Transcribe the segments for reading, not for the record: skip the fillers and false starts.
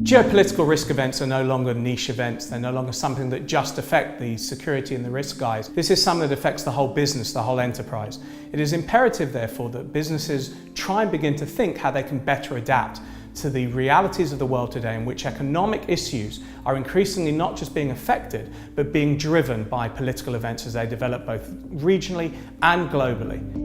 Geopolitical risk events are no longer niche events. They're no longer something that just affect the security and the risk guys. This is something that affects the whole business, the whole enterprise. It is imperative, therefore, that businesses try and begin to think how they can better adapt to the realities of the world today, in which economic issues are increasingly not just being affected, but being driven by political events as they develop both regionally and globally.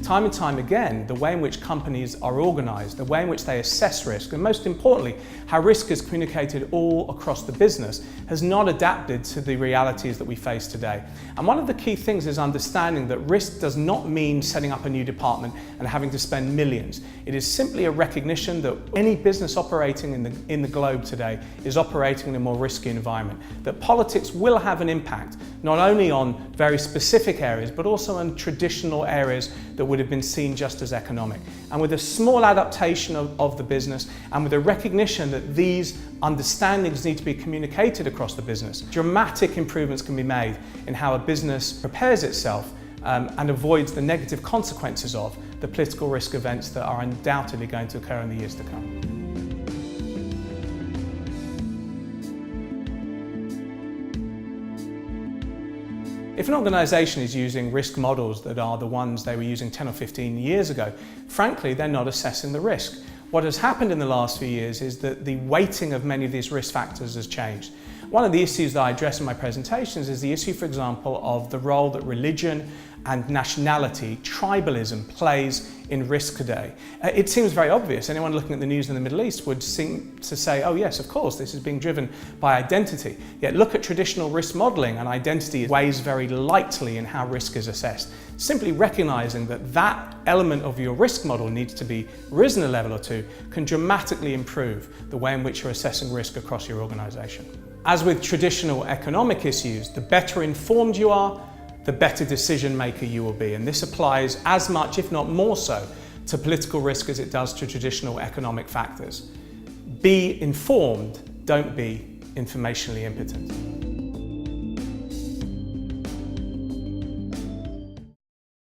Time and time again, the way in which companies are organised, the way in which they assess risk, and most importantly, how risk is communicated all across the business, has not adapted to the realities that we face today. And one of the key things is understanding that risk does not mean setting up a new department and having to spend millions. It is simply a recognition that any business operating in the globe today is operating in a more risky environment, that politics will have an impact not only on very specific areas, but also on traditional areas that would have been seen just as economic. And with a small adaptation of the business, and with a recognition that these understandings need to be communicated across the business, dramatic improvements can be made in how a business prepares itself and avoids the negative consequences of the political risk events that are undoubtedly going to occur in the years to come. If an organisation is using risk models that are the ones they were using 10 or 15 years ago, frankly, they're not assessing the risk. What has happened in the last few years is that the weighting of many of these risk factors has changed. One of the issues that I address in my presentations is the issue, for example, of the role that religion and nationality, tribalism, plays in risk today. It seems very obvious. Anyone looking at the news in the Middle East would seem to say, oh yes, of course, this is being driven by identity. Yet look at traditional risk modelling, and identity weighs very lightly in how risk is assessed. Simply recognising that that element of your risk model needs to be risen a level or two can dramatically improve the way in which you're assessing risk across your organisation. As with traditional economic issues, the better informed you are, the better decision maker you will be. And this applies as much, if not more so, to political risk as it does to traditional economic factors. Be informed, don't be informationally impotent.